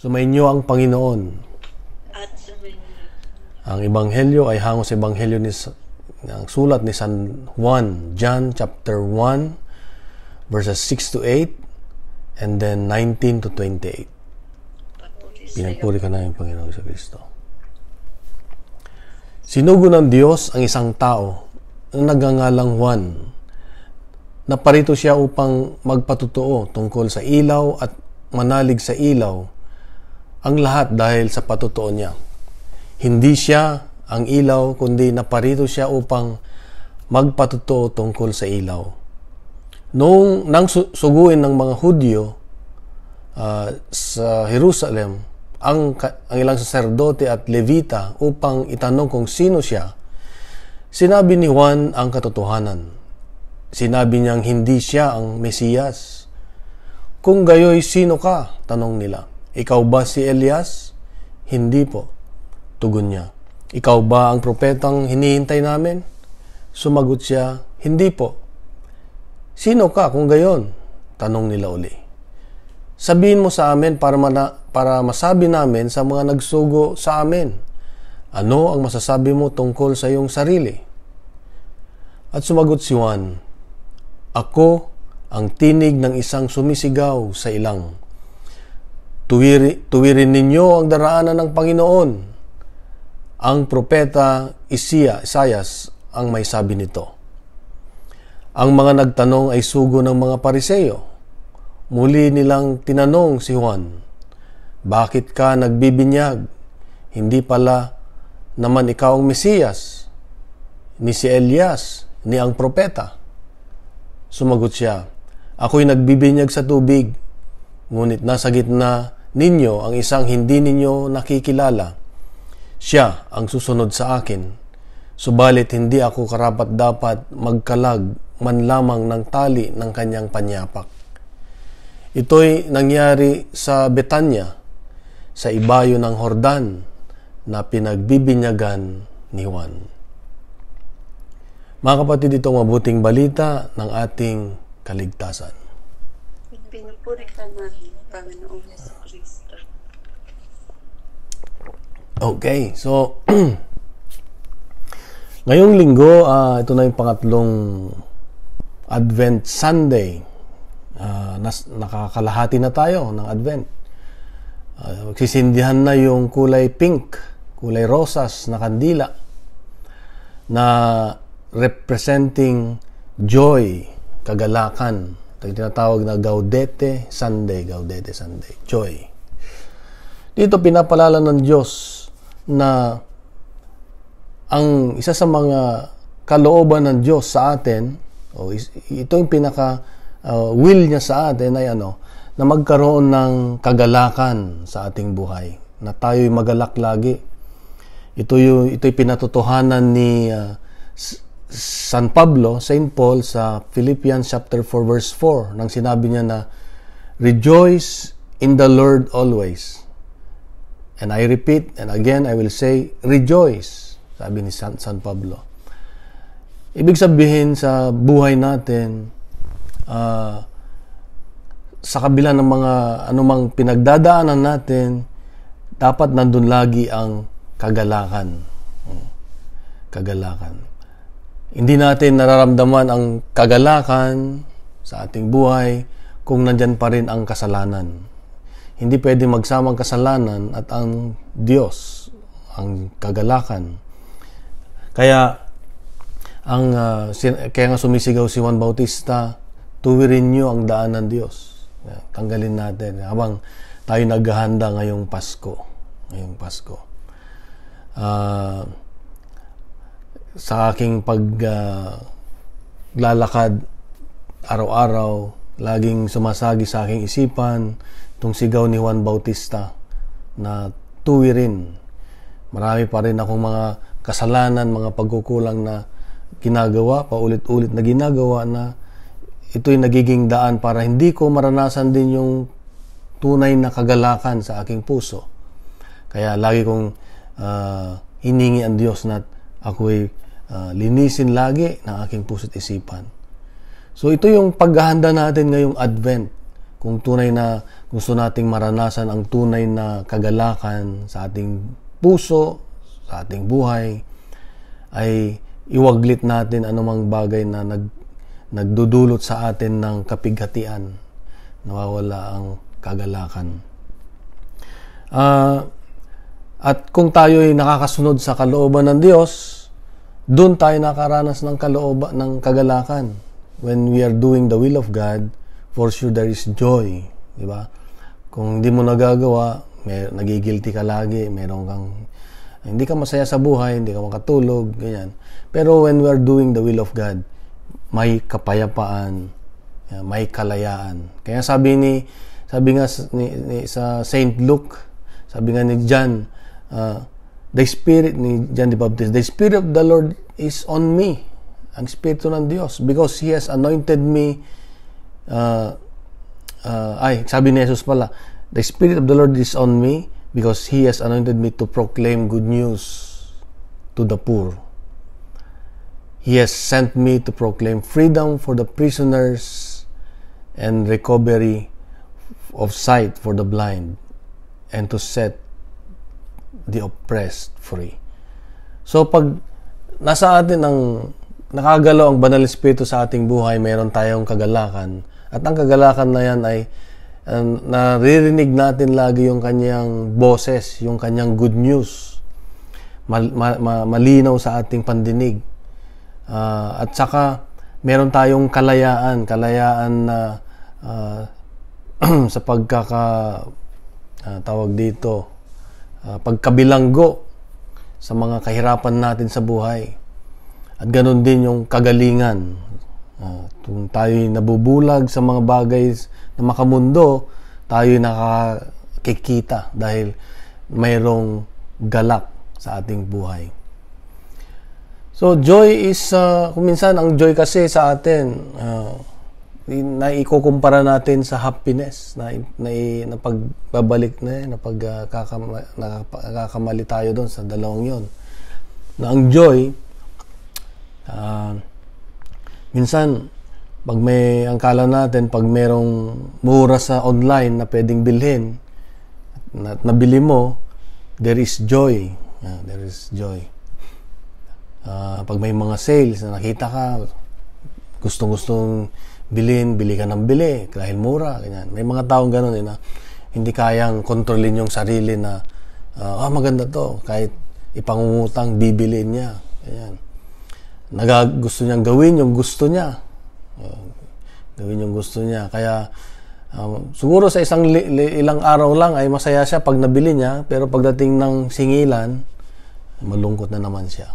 Sumainyo ang Panginoon. At sumainyo. Ang Ebanghelyo ay hango sa Ebanghelyo ng sulat ni San Juan, John chapter 1, verses 6 to 8, and then 19 to 28. Pinagpuri ka na yung Panginoon sa Kristo. Sinugo ng Diyos ang isang tao na nagngangalang Juan. Naparito siya upang magpatotoo tungkol sa ilaw at manalig sa ilaw, ang lahat dahil sa patotoo niya. Hindi siya ang ilaw, kundi naparito siya upang magpatotoo tungkol sa ilaw. Nang suguin ng mga Hudyo sa Jerusalem, ang ilang saserdote at levita upang itanong kung sino siya, sinabi ni Juan ang katotohanan. Sinabi niyang hindi siya ang Mesiyas. Kung gayoy, sino ka? Tanong nila. Ikaw ba si Elias? Hindi po. Tugon niya. Ikaw ba ang propetang hinihintay namin? Sumagot siya, hindi po. Sino ka kung gayon? Tanong nila uli. Sabihin mo sa amin para masabi namin sa mga nagsugo sa amin. Ano ang masasabi mo tungkol sa iyong sarili? At sumagot si Juan, ako ang tinig ng isang sumisigaw sa ilang. Tuwirin ninyo ang daraanan ng Panginoon. Ang propeta Isaias ang may sabi nito. Ang mga nagtanong ay sugo ng mga Pariseo. Muli nilang tinanong si Juan, bakit ka nagbibinyag? Hindi pala naman ikaw ang Mesiyas, ni si Elias, ni ang propeta. Sumagot siya, ako'y nagbibinyag sa tubig, ngunit nasa gitna ninyo ang isang hindi ninyo nakikilala. Siya ang susunod sa akin, subalit hindi ako karapat-dapat magkalag man lamang ng tali ng kanyang panyapak. Ito'y nangyari sa Betanya, sa ibayo ng Jordan, na pinagbibinyagan ni Juan. Mga kapatid, ito ang mabuting balita ng ating kaligtasan. Pinupuri ka namin, Panginoong Yesu Kristo. Okay, so ngayong linggo, ito na yung pangatlong Advent Sunday. Nakakalahati na tayo ng Advent. Magsisindihan na yung kulay pink, kulay rosas na kandila na representing joy, kagalakan. Ito yung tinatawag na Gaudete Sunday, joy. Dito pinapalala ng Diyos na ang isa sa mga kalooban ng Diyos sa atin, ito yung will niya sa atin ay na magkaroon ng kagalakan sa ating buhay, na tayo'y magalak lagi. Ito'y pinatotohanan ni San Pablo, Saint Paul sa Philippians chapter 4 verse 4 nang sinabi niya na rejoice in the Lord always. And I repeat, and again I will say, rejoice, sabi ni San Pablo. Ibig sabihin sa buhay natin, sa kabila ng mga anumang pinagdadaanan natin, dapat nandun lagi ang kagalakan. Kagalakan. Hindi natin nararamdaman ang kagalakan sa ating buhay kung nandyan pa rin ang kasalanan. Hindi pwede magsama ang kasalanan at ang Diyos, ang kagalakan. Kaya nga sumisigaw si Juan Bautista, tuwirin niyo ang daan ng Diyos. Tanggalin natin habang tayo naghahanda ngayong Pasko. Sa aking paglalakad araw-araw, laging sumasagi sa aking isipan itong sigaw ni Juan Bautista na tuwirin. Marami pa rin akong mga kasalanan, mga pagkukulang na ginagawa, paulit-ulit na ginagawa, na ito'y nagiging daan para hindi ko maranasan din yung tunay na kagalakan sa aking puso. Kaya lagi kong hiningi ang Diyos na ako'y linisin lagi ng aking puso't isipan. So ito yung paghahanda natin ngayong Advent, kung tunay na gusto nating maranasan ang tunay na kagalakan sa ating puso, sa ating buhay, ay iwaglit natin anumang bagay na nagdudulot sa atin ng kapighatian. Nawawala ang kagalakan. At kung tayo ay nakakasunod sa kalooban ng Diyos, doon tayo nakaranas ng kalooban, ng kagalakan. When we are doing the will of God, for sure there is joy. Diba? Kung hindi mo nagagawa, nagigilty ka lagi, hindi ka masaya sa buhay, hindi ka makatulog, ganyan. Pero when we are doing the will of God, may kapayapaan, may kalayaan. Kaya sabi nga sa Saint Luke, sabi nga ni John, the Spirit ni John the Baptist, the Spirit of the Lord is on me. Ang Espiritu ng Diyos, because He has anointed me. Sabi ni Jesus pala, the Spirit of the Lord is on me because He has anointed me to proclaim good news to the poor. He has sent me to proclaim freedom for the prisoners and recovery of sight for the blind, and to set the oppressed free. So pag nasa atin ang nakagalaw ang Banal Espiritu sa ating buhay, mayroon tayong kagalakan. At ang kagalakan na yan ay naririnig natin lagi yung kanyang boses, yung kanyang good news. Malinaw sa ating pandinig. At saka meron tayong kalayaan na sa tawag dito, pagkabilanggo sa mga kahirapan natin sa buhay. At ganun din yung kagalingan. Kung tayo'y nabubulag sa mga bagay na makamundo, tayo'y nakakikita dahil mayroong galak sa ating buhay. So, joy is, kung minsan, ang joy kasi sa atin, na ikukumpara natin sa happiness, na pagbabalik nakakamali tayo doon sa dalawang yon. Na ang joy, minsan, pag ang kala natin, pag merong mura sa online na pwedeng bilhin, at nabili mo, there is joy. There is joy. Pag may mga sales na nakita ka, gustong bili ka ng bili dahil mura, ganyan. May mga taong gano'n na hindi kayang kontrolin yung sarili na maganda to, kahit ipangungutang bibiliin niya, ganyan. Gusto niyang gawin yung gusto niya. Kaya siguro sa ilang araw lang ay masaya siya pag nabili niya, pero pagdating ng singilan, malungkot na naman siya.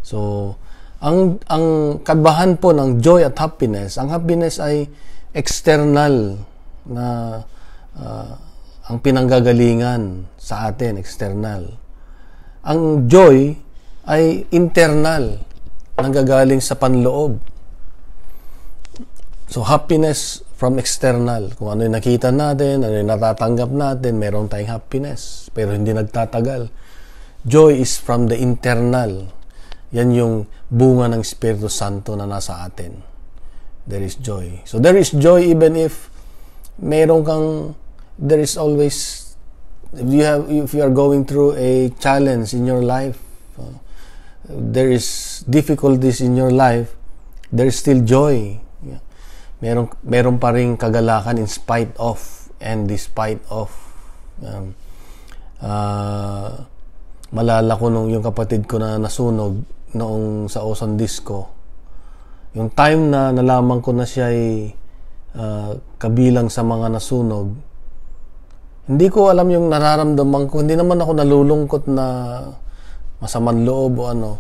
So, ang kabahan po ng joy at happiness, ang happiness ay external na ang pinanggagalingan sa atin, external. Ang joy ay internal, nanggagaling sa panloob. So, happiness from external. Kung ano yung nakita natin, ano yung natatanggap natin, meron tayong happiness, pero hindi nagtatagal. Joy is from the internal. Yan yung bunga ng Espiritu Santo na nasa atin. There is joy. So, there is joy even if there is always, if you are going through a challenge in your life, there is difficulties in your life, there is still joy. Meron pa ring kagalakan in spite of and despite of. Malala ko yung kapatid ko na nasunog noong sa Ozon Disco. Yung time na nalaman ko na siya ay kabilang sa mga nasunog, hindi ko alam yung nararamdaman ko. Hindi naman ako nalulungkot na masamang loob o ano.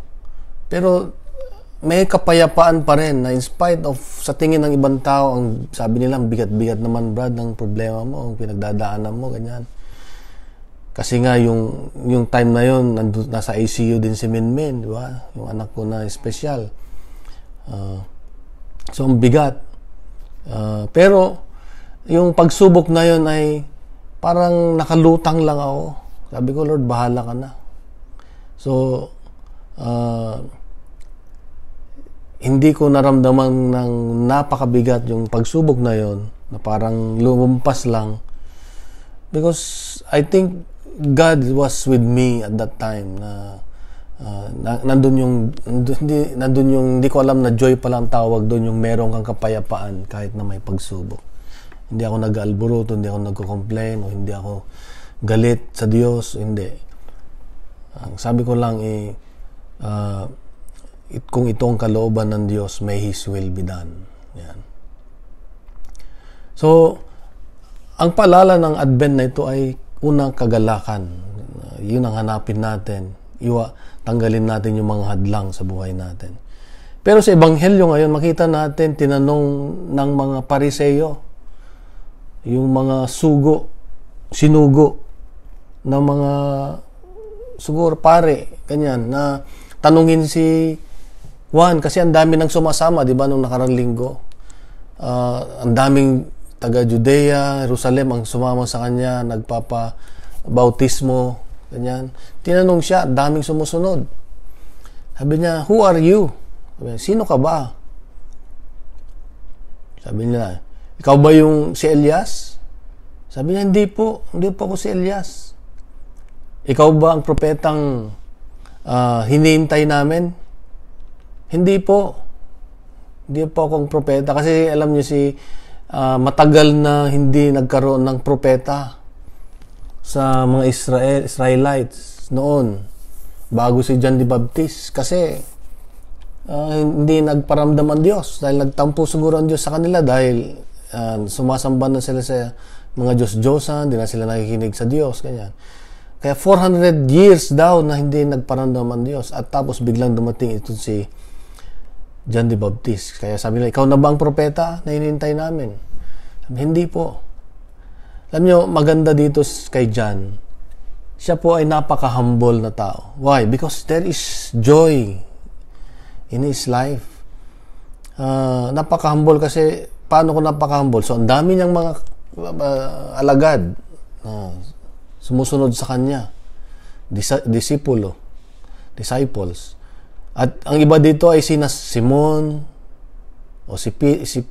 Pero may kapayapaan pa rin na in spite of sa tingin ng ibang tao, ang sabi nila, bigat-bigat naman Brad ng problema mo, ang pinagdadaanan mo, ganyan. Kasi nga yung time na yon nasa ICU din si Minmin, di ba? Yung anak ko na espesyal. So ang bigat. Pero yung pagsubok na yon ay parang nakalutang lang ako. Sabi ko, Lord, bahala ka na. So, hindi ko naramdaman ng napakabigat yung pagsubok na yon. na parang lumumpas lang. Because I think God was with me at that time na nandun yung hindi ko alam na joy pala ang tawag doon, yung meron kang kapayapaan kahit na may pagsubok. Hindi ako nag-alburuto, hindi ako nagko-complain, o hindi ako galit sa Diyos, hindi. Sabi ko lang kung ito ang kalooban ng Diyos, may His will be done. Yan. So, ang paalala ng Advent na ito ay unang kagalakan. Yun ang hanapin natin. Tanggalin natin yung mga hadlang sa buhay natin. Pero sa Ebanghelyo ngayon, makita natin tinanong ng mga Pariseo, yung mga sinugo ng mga siguro pare, ganyan, na tanungin si Juan kasi ang dami nang sumasama, di ba, nung nakarang linggo. Ang daming taga Judea, Jerusalem ang sumama sa kanya, nagpapabautismo, ganyan. Tinanong siya, daming sumusunod. Sabi niya, who are you? Sabi niya, sino ka ba? Sabi niya, ikaw ba yung si Elias? Sabi niya, hindi po ako si Elias. Ikaw ba ang propetang hinihintay namin? Hindi po akong propeta. Kasi alam niyo matagal na hindi nagkaroon ng propeta sa mga Israelites noon bago si John the Baptist, kasi hindi nagparamdam ang Diyos dahil nagtampo siguro ang Diyos sa kanila dahil sumasamba na sila sa mga Diyos-Diyosan, hindi na sila nakikinig sa Diyos, ganyan. Kaya 400 years daw na hindi nagparamdam ang Diyos, at tapos biglang dumating ito si John the Baptist. Kaya sabi nila, ikaw na ba ang propeta na hinihintay namin? Sabi, hindi po. Alam nyo, maganda dito kay John, siya po ay napaka-humble na tao. Why? Because there is joy in his life. Napaka-humble kasi, paano ko napaka-humble? So, ang dami niyang mga alagad sumusunod sa kanya. Disciples. At ang iba dito ay sina Simon, o si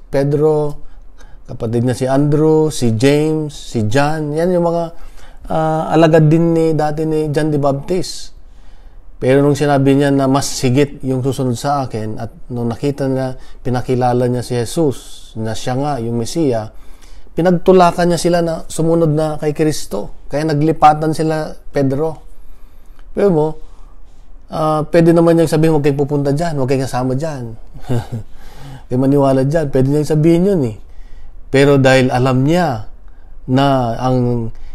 Pedro, kapatid niya si Andrew, si James, si John. Yan yung mga alagad din dati ni John the Baptist. Pero nung sinabi niya na mas higit yung susunod sa akin, at nung nakita niya, pinakilala niya si Jesus, na siya nga yung Mesiya, pinagtulakan niya sila na sumunod na kay Kristo. Kaya naglipatan sila Pedro. Pero mo, pwede naman niyang sabihin, huwag kayong pupunta dyan, huwag kayong kasama dyan. Kaya maniwala dyan, pwede niyang sabihin yun eh. Pero dahil alam niya na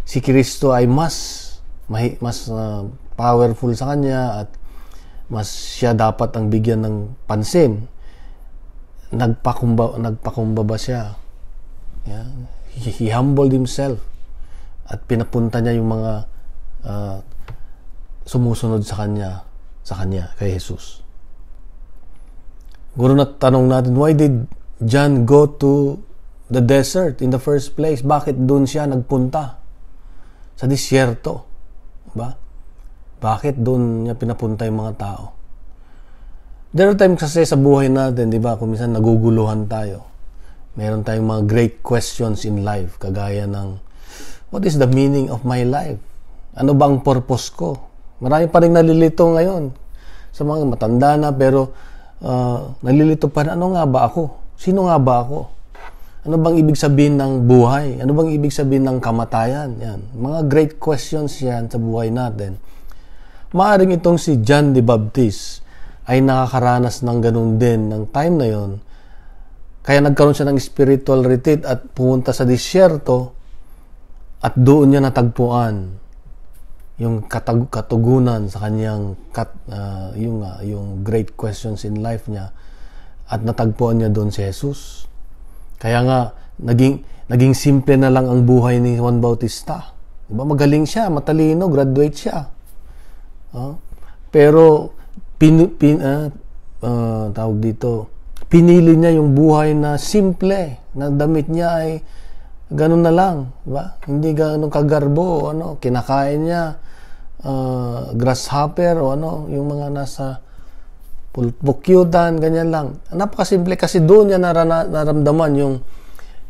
si Kristo ay mas powerful sa kanya, at mas siya dapat ang bigyan ng pansin, nagpakumbaba siya. Yeah. He humbled himself, at pinapunta niya yung mga sumusunod sa kanya, kay Jesus. Guro, na tanong natin, why did John go to the desert in the first place? Bakit doon siya nagpunta? Sa disyerto. Diba? Bakit doon niya pinapunta yung mga tao? There are times kasi sa buhay natin, di ba, kung minsan naguguluhan tayo. Meron tayong mga great questions in life, kagaya ng, what is the meaning of my life? Ano bang purpose ko? Marami pa rin nalilito ngayon. Sa mga matanda na, pero nalilito pa rin, ano nga ba ako? Sino nga ba ako? Ano bang ibig sabihin ng buhay? Ano bang ibig sabihin ng kamatayan? Yan. Mga great questions yan sa buhay natin. Maaring itong si John the Baptist ay nakakaranas ng ganun din ng time na yon. Kaya nagkaroon siya ng spiritual retreat at pumunta sa disyerto, at doon niya natagpuan yung katugunan sa kanyang yung great questions in life niya, at natagpuan niya doon si Jesus. Kaya nga naging simple na lang ang buhay ni Juan Bautista. Diba? Magaling siya, matalino, graduate siya. Pero tawag dito, pinili niya yung buhay na simple, na damit niya ay ganun na lang, diba? Hindi ganun kagarbo, kinakain niya grasshopper o yung mga nasa bukyutan, ganyan lang. Napakasimple kasi doon niya naramdaman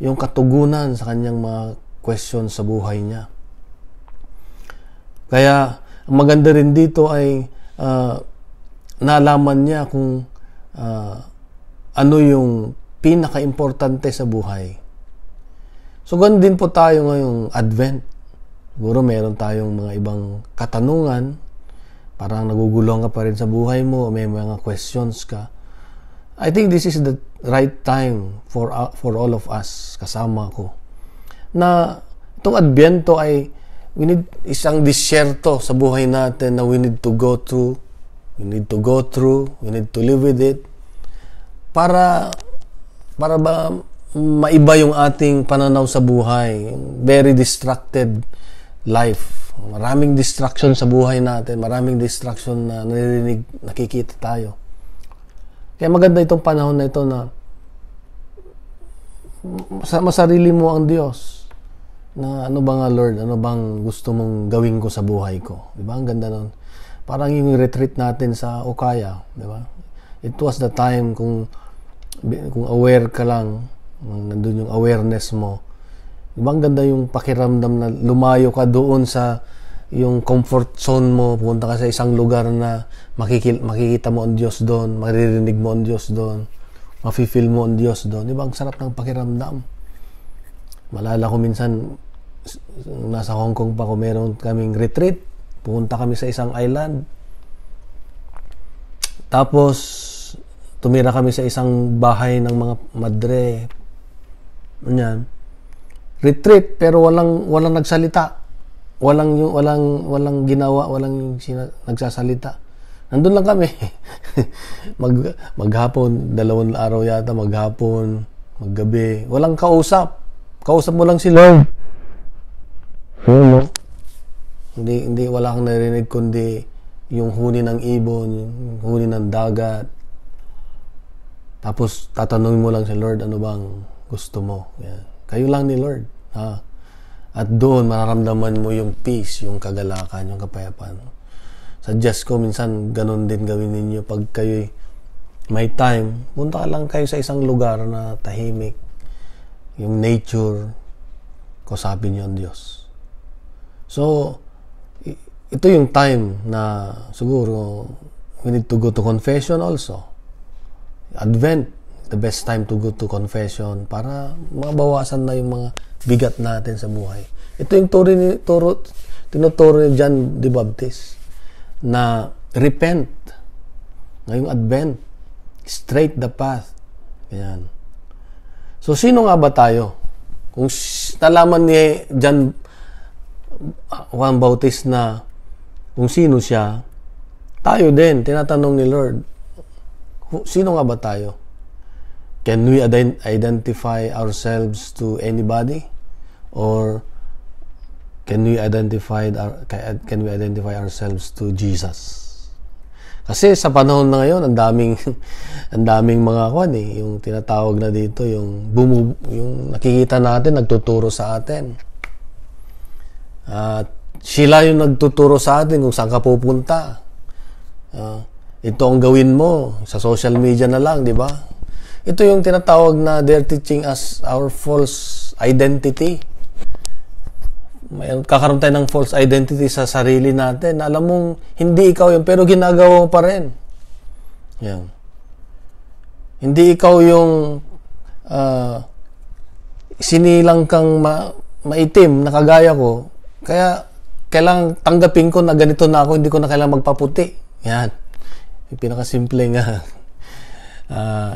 yung katugunan sa kanyang mga questions sa buhay niya. Kaya, ang maganda rin dito ay nalaman niya kung ano yung pinaka-importante sa buhay. So, ganun din po tayo ngayong Advent. Siguro meron tayong mga ibang katanungan, parang nagugulong ka pa rin sa buhay mo, may mga questions ka. I think this is the right time for all of us, kasama ko, na itong Adbyento ay we need isang disyerto sa buhay natin na we need to go through, we need to live with it, para ba maiba yung ating pananaw sa buhay. Very distracted life. Maraming distraction sa buhay natin. Maraming distraction na naririnig, nakikita tayo. Kaya maganda itong panahon na ito na masarili mo ang Diyos. Na ano ba nga, Lord? Ano bang gusto mong gawin ko sa buhay ko? Diba? Ang ganda nun. Parang yung retreat natin sa Okaya. Diba? It was the time kung aware ka lang, nandun yung awareness mo. Diba ang ganda yung pakiramdam na lumayo ka doon sa yung comfort zone mo, pupunta ka sa isang lugar na makikita mo ang Diyos doon, maririnig mo ang Diyos doon, mafe-feel mo ang Diyos doon. Diba ang sarap ng pakiramdam? Malala ko minsan, nasa Hong Kong pa ko, meron kaming retreat, pupunta kami sa isang island. Tapos, tumira kami sa isang bahay ng mga madre. Ganyan. Retreat, pero walang nagsalita. Walang ginawa, nagsasalita. Nandun lang kami. Maghapon, 2 araw yata, maghapon, maggabi. Walang kausap. Kausap mo lang si Lord. Hindi, wala kang narinig kundi yung huni ng ibon, yung huni ng dagat. Tapos, tatanungin mo lang si Lord, ano bang gusto mo? Yan. Kayo lang ni Lord. Ha? At doon, mararamdaman mo yung peace, yung kagalakan, yung kapayapaan. Suggest ko, minsan, ganun din gawin ninyo. Pag kayo may time, punta lang kayo sa isang lugar na tahimik. Yung nature, kausapin niyo ang Diyos. So, ito yung time na siguro, we need to go to confession also. Advent, the best time to go to confession para mabawasan na yung mga bigat natin sa buhay. Ito yung tinuturo ni John the Baptist na repent ngayong Advent, straight the path. Ayan. So, sino nga ba tayo? Kung nalaman ni Juan Bautista na kung sino siya, tayo din, tinatanong ni Lord, sino nga ba tayo? Can we identify ourselves to anybody? Or can we identify ourselves to Jesus? Kasi sa panahon na ngayon, ang daming mga yung tinatawag na dito, yung nakikita natin, nagtuturo sa atin. At sila yung nagtuturo sa atin kung saan ka pupunta. Ito ang gawin mo sa social media na lang, di ba? Ito yung tinatawag na they're teaching us our false identity. Kakaroon tayo ng false identity sa sarili natin. Alam mong hindi ikaw yun, pero ginagawa mo pa rin. Yan. Hindi ikaw yung sinilang kang maitim na kagaya ko. Kaya kailangang tanggapin ko na ganito na ako, hindi ko na kailangang magpaputi. Yan. Yung pinakasimple nga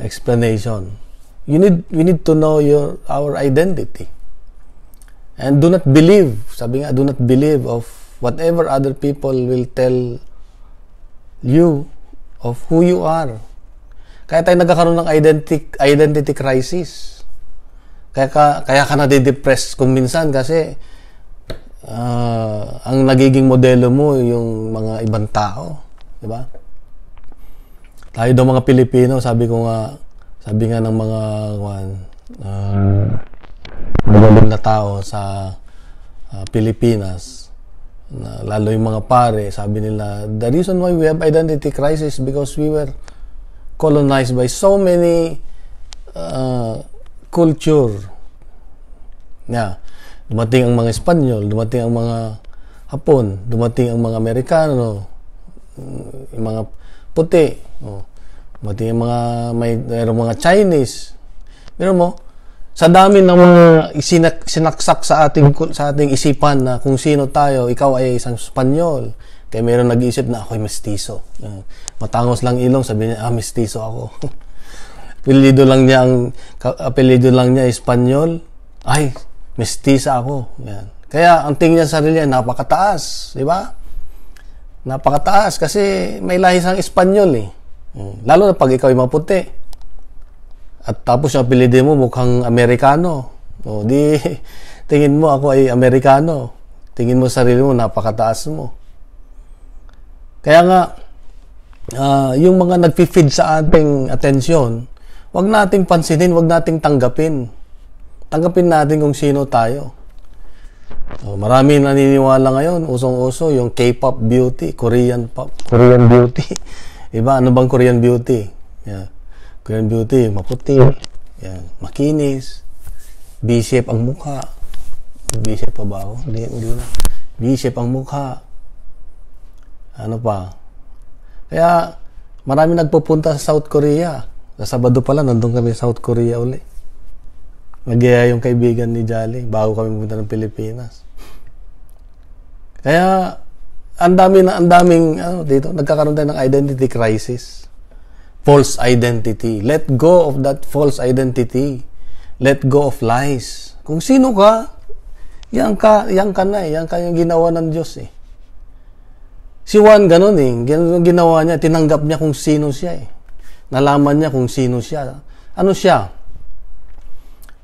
explanation. We need to know our identity. And do not believe, sabi nga, do not believe of whatever other people will tell you of who you are. Kaya tayo nagkakaroon ng identity crisis. Kaya ka nade-depress kung minsan kasi ang nagiging modelo mo yung mga ibang tao. Diba? Tayo daw mga Pilipino, sabi nga ng mga magaling na tao sa Pilipinas, lalo yung mga pare, sabi nila, the reason why we have identity crisis because we were colonized by so many culture, Yeah. Dumating ang mga Espanyol, dumating ang mga Hapon, dumating ang mga Amerikano, yung mga puti, dumating ang mga mayroong mga Chinese. Pero mo, sa dami ng mga sinaksak sa ating isipan na kung sino tayo, ikaw ay isang Espanyol. Kaya mayroong nag-iisip na ako'y mestizo. Matangos lang ilong, sabi niya, mestizo ako. apelido lang niya Espanyol. Ay, mestiza ako. Yan. Kaya ang tingin niya sa sarili niya, napakataas. Di ba? Napakataas kasi may lahis ang Espanyol eh. Lalo na pag ikaw ay maputi. At tapos yung apelido mo mukhang Amerikano. O di, tingin mo ako ay Amerikano. Tingin mo sa sarili mo, napakataas mo. Kaya nga, yung mga nag-feed sa ating atensyon, wag nating pansinin, wag nating tanggapin. Tanggapin natin kung sino tayo. So, marami naniniwala ngayon, usong-uso, yung K-pop beauty, Korean beauty. Iba, ano bang Korean beauty? Yeah. Korean beauty, maputi, yeah. Makinis, B-shape ang mukha. B-shape pa ba ako? Hindi na. B-shape ang mukha. Ano pa? Kaya, marami nagpupunta sa South Korea. Sa Sabado pala, nandun kami sa South Korea uli. Nagyaya yung kaibigan ni Jolly bago kami pumunta ng Pilipinas. Kaya, ang daming dito, nagkakaroon tayo ng identity crisis. False identity. Let go of that false identity. Let go of lies. Kung sino ka, yan ka na eh. Yan ka yung ginawa ng Diyos eh. Si Juan ganun eh. Ganun yung ginawa niya. Tinanggap niya kung sino siya eh. Nalaman niya kung sino siya. Ano siya?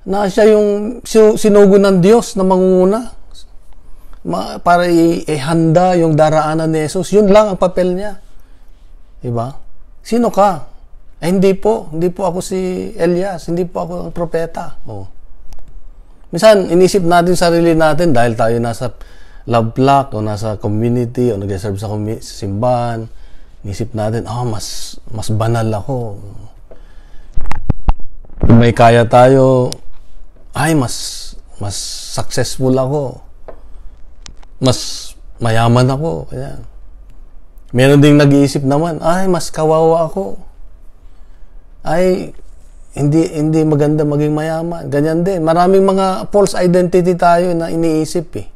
Na siya yung sinugo ng Diyos na mangunguna. Para ihanda yung daraanan ni Jesus. Yun lang ang papel niya. Diba? Sino ka? Hindi po ako si Elias. Hindi po ako ang propeta. Minsan, inisip natin sarili natin dahil tayo nasa love flock o nasa community o nag-serve sa simbahan. Inisip natin, mas banal ako. Kung may kaya tayo, mas successful ako. Mas mayaman ako. Ayan. Meron ding nag-iisip naman, mas kawawa ako. Hindi maganda maging mayaman. Ganyan din. Maraming mga false identity tayo na iniisip eh.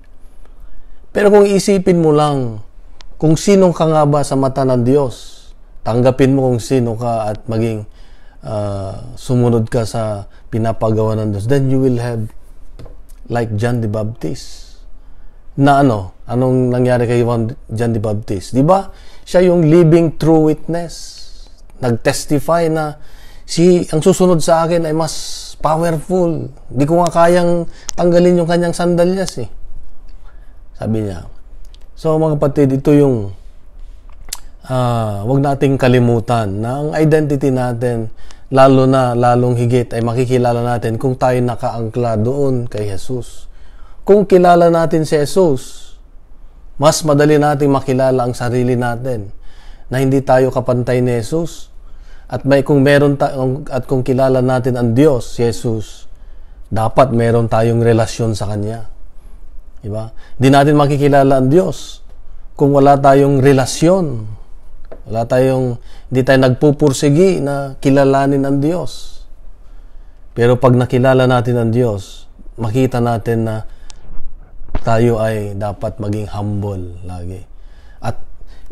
Pero kung isipin mo lang, kung sino ka nga ba sa mata ng Diyos, tanggapin mo kung sino ka at maging sumunod ka sa pinapagawa ng Diyos, then you will have like John the Baptist. Na anong nangyari kay John the Baptist? Di ba? Siya yung living true witness. Nag-testify na ang susunod sa akin ay mas powerful. Di ko nga kayang tanggalin yung kanyang sandalyas eh. Sabi niya. So mga kapatid, ito yung wag nating kalimutan na ang identity natin, lalong higit ay makikilala natin kung tayo nakaangkla doon kay Jesus. Kung kilala natin si Jesus, mas madali nating makilala ang sarili natin na hindi tayo kapantay ni Jesus. At kung kilala natin ang Diyos, si Jesus, dapat meron tayong relasyon sa Kanya. Diba? Hindi natin makikilala ang Diyos kung wala tayong relasyon. Hindi tayo nagpupursigi na kilalanin ang Diyos. Pero pag nakilala natin ang Diyos, makita natin na tayo ay dapat maging humble lagi. At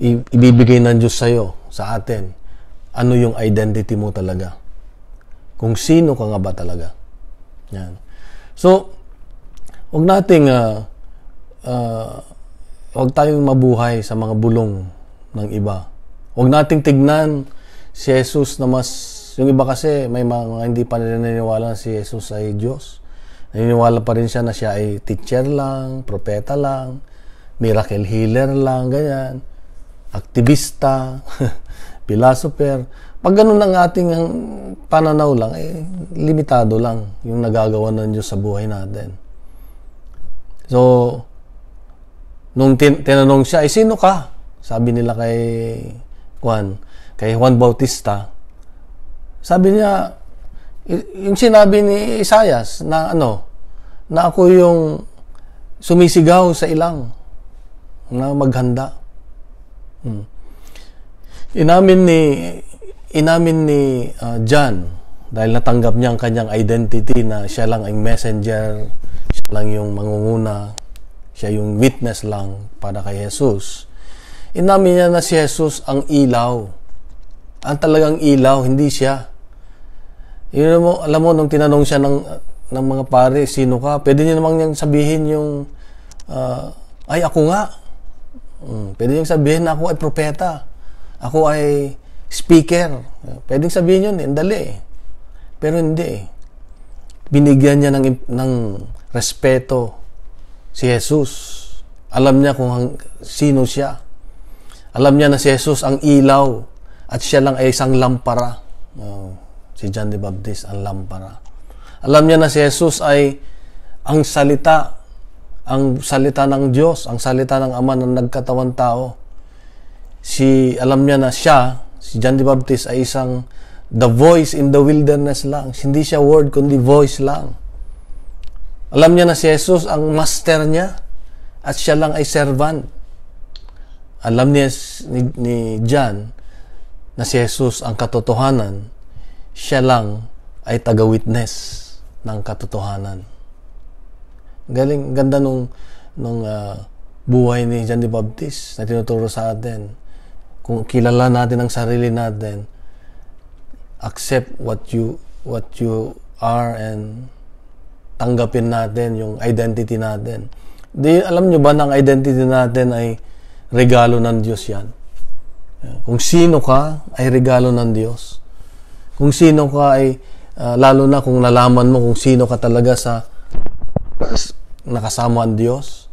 ibibigay ng Diyos sa atin, ano yung identity mo talaga. Kung sino ka nga ba talaga. Yan. So, huwag tayong mabuhay sa mga bulong ng iba. Huwag nating tignan si Jesus na yung iba kasi may mga hindi pa naniniwala na si Jesus ay Diyos. Naniniwala pa rin siya na siya ay teacher lang, propeta lang, miracle healer lang, ganyan, aktivista, philosopher. Pag ganun ang ating pananaw lang, limitado lang yung nagagawa ng Diyos sa buhay natin. So, nung tinanong siya, sino ka? Sabi nila kay Juan Bautista, sabi niya, yung sinabi ni Isaias na na ako yung sumisigaw sa ilang na maghanda. Inamin ni John, dahil natanggap niya ang kanyang identity na siya lang ang messenger, siya lang yung mangunguna, siya yung witness lang para kay Jesus. Inamin niya na si Jesus ang ilaw. Ang talagang ilaw, hindi siya. Alam mo, nung tinanong siya ng mga pare, sino ka? Pwede niya namang niyang sabihin yung, ay ako nga. Pwede niyang sabihin na ako ay propeta. Ako ay speaker. Pwedeng sabihin yun, dali. Pero hindi. Binigyan niya ng respeto si Jesus. Alam niya kung sino siya. Alam niya na si Jesus ang ilaw at siya lang ay isang lampara. Si John the Baptist ang lampara. Alam niya na si Jesus ay ang salita ng Diyos, ang salita ng Ama na nagkatawang tao. Alam niya na si John the Baptist ay isang the voice in the wilderness lang. Hindi siya word, kundi voice lang. Alam niya na si Jesus ang master niya at siya lang ay servant. Alam niya ni John na si Jesus ang katotohanan, siya lang ay taga-witness ng katotohanan. Ganda nung buhay ni John the Baptist na tinuturo sa atin. Kung kilala natin ang sarili natin, accept what you are and tanggapin natin yung identity natin. Alam nyo ba na ang identity natin ay regalo ng Diyos yan? Kung sino ka ay regalo ng Diyos. Kung sino ka ay lalo na kung nalaman mo kung sino ka talaga sa nakasama ang Diyos,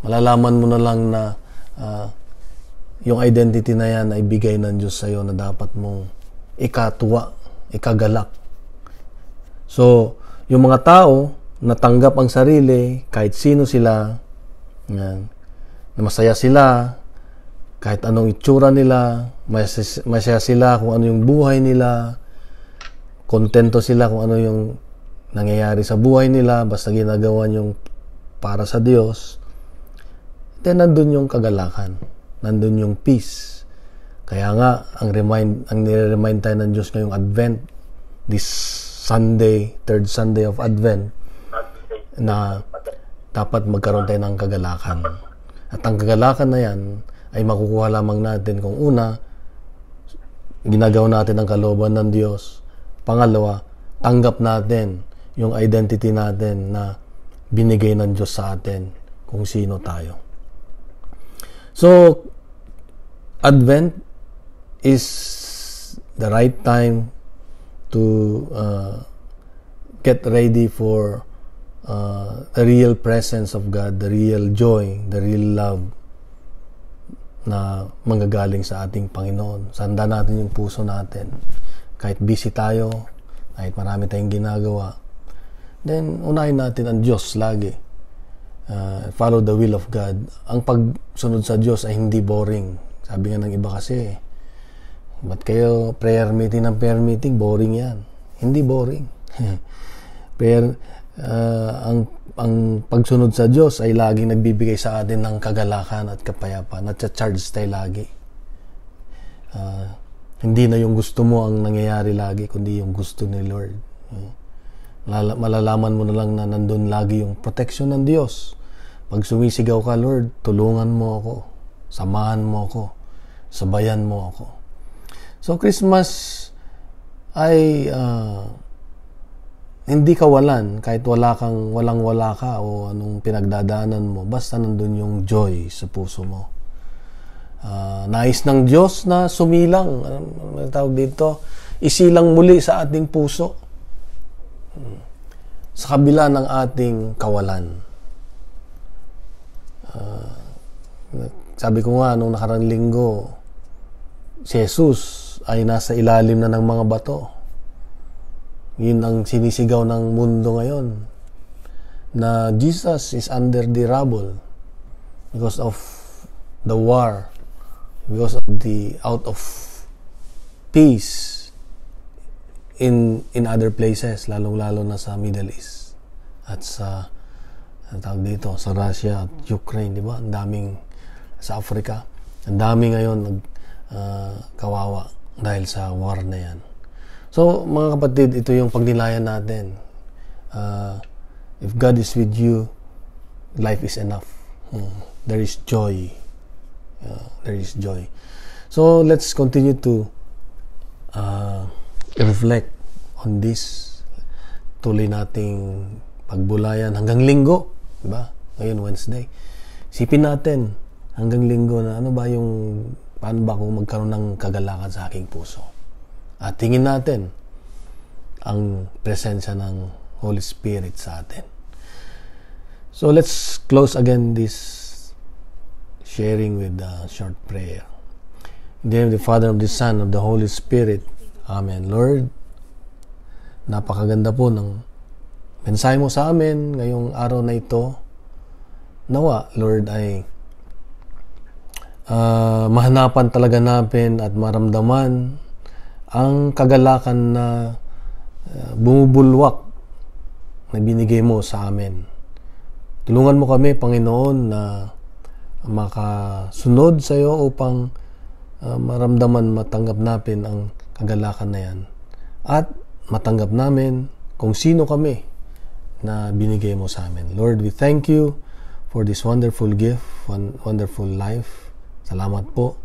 malalaman mo na lang na yung identity na yan ay bigay ng Diyos sa'yo na dapat mong ikatuwa, ikagalak. So, yung mga tao natanggap ang sarili kahit sino sila, yan, na masaya sila kahit anong itsura nila, masaya sila kung ano yung buhay nila, kontento sila kung ano yung nangyayari sa buhay nila, basta ginagawa yung para sa Diyos, then nandun yung kagalakan, nandun yung peace. Kaya nga, ang nire-remind tayo ng Diyos ngayong Advent, this Sunday, third Sunday of Advent, na dapat magkaroon tayo ng kagalakan. At ang kagalakan na yan ay makukuha lamang natin kung una, ginagawa natin ang kalooban ng Diyos. Pangalawa, tanggap natin yung identity natin na binigay ng Diyos sa atin kung sino tayo. So, Advent is the right time to get ready for the real presence of God, the real joy, the real love na manggagaling sa ating Panginoon. Sanda natin yung puso natin. Kahit busy tayo, kahit marami tayong ginagawa, then unahin natin ang Diyos lagi. Follow the will of God. Ang pagsunod sa Diyos ay hindi boring. Sabi nga ng iba kasi, ba't kayo prayer meeting ng prayer meeting? Boring yan. Hindi boring. Ang pagsunod sa Diyos ay laging nagbibigay sa atin ng kagalakan at kapayapaan. Nat-charge tayo lagi. Hindi na yung gusto mo ang nangyayari lagi, kundi yung gusto ni Lord. Malalaman mo na lang na nandun lagi yung protection ng Diyos. Pag sumisigaw ka, Lord, tulungan mo ako, samahan mo ako, sabayan mo ako. So, Christmas ay hindi kawalan kahit walang-wala ka o anong pinagdadaanan mo, basta nandun yung joy sa puso mo. Nais ng Diyos na sumilang, ano tawag dito, isilang muli sa ating puso sa kabila ng ating kawalan. Sabi ko nga nung nakarang linggo, si Jesus ay nasa ilalim na ng mga bato. Yun ang sinisigaw ng mundo ngayon, na Jesus is under the rubble because of the war, because of the out of peace in other places, lalong-lalo na sa Middle East. at sa tawag dito, sa Russia at Ukraine, di ba? Ang daming sa Africa. Ang dami ngayon kawawa dahil sa war na yan. So, mga kapatid, ito yung pagnilayan natin. If God is with you, life is enough. There is joy. There is joy. So, let's continue to reflect on this. Tuloy nating pagbulayan hanggang linggo. Diba? Ngayon, Wednesday. Isipin natin hanggang linggo na paano ba kung magkaroon ng kagalakan sa aking puso. At tingin natin ang presensya ng Holy Spirit sa atin. So, let's close again this sharing with a short prayer. In the name of the Father, of the Son, of the Holy Spirit. Amen. Lord, napakaganda po ng mensahe mo sa amin ngayong araw na ito. Nawa, Lord, ay mahanapan talaga natin at maramdaman ang kagalakan na bumubulwak na binigay mo sa amin. Tulungan mo kami, Panginoon, na makasunod sa iyo upang maramdaman, matanggap natin ang kagalakan na yan. At matanggap namin kung sino kami na binigay mo sa amin. Lord, we thank you for this wonderful gift, wonderful life. Salamat po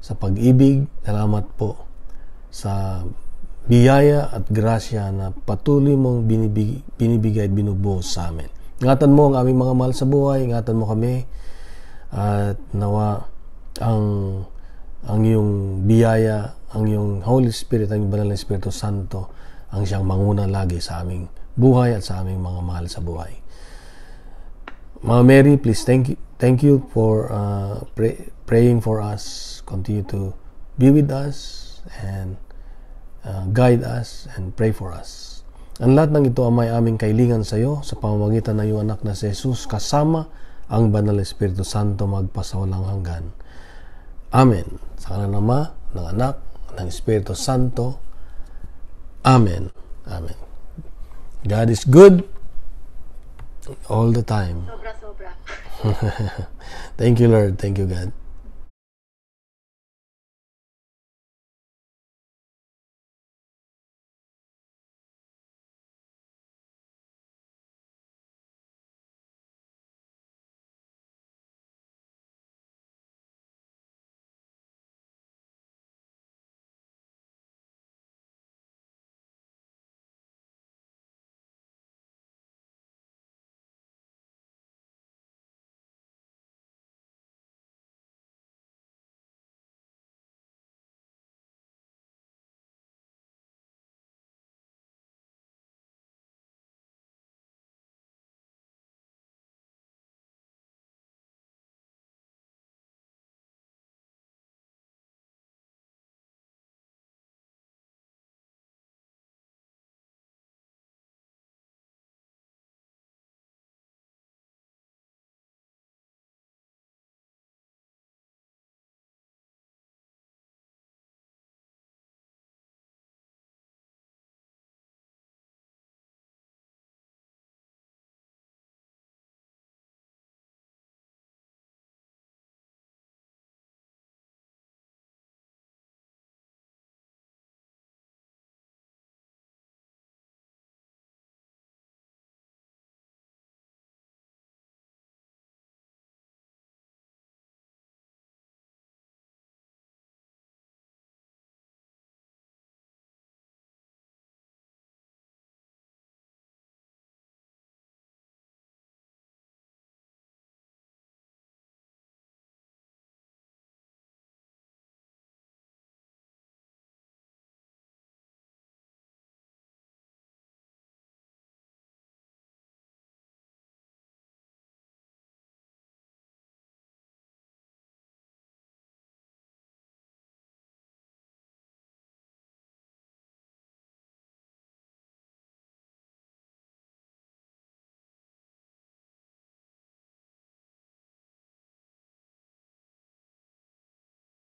sa pag-ibig. Salamat po sa biyaya at grasya na patuloy mong binibigay at binubuhos sa amin. Ingatan mo ang aming mga mahal sa buhay. Ingatan mo kami. At nawa ang iyong biyaya, ang iyong Holy Spirit, ang iyong banal na Espiritu Santo ang siyang manguna lagi sa aming buhay at sa aming mga mahal sa buhay. Mama Mary, please thank you for praying for us. Continue to be with us and guide us and pray for us. Ang lahat ng ito ay may aming kailingan sa iyo sa pamamagitan ng iyong anak na si Jesus kasama ang banal na Espiritu Santo magpasawalang hanggan. Amen. Sa ngalan ng Ama, ng Anak, ng Espiritu Santo. Amen. Amen. God is good all the time. Sobra-sobra. Thank you, Lord. Thank you, God.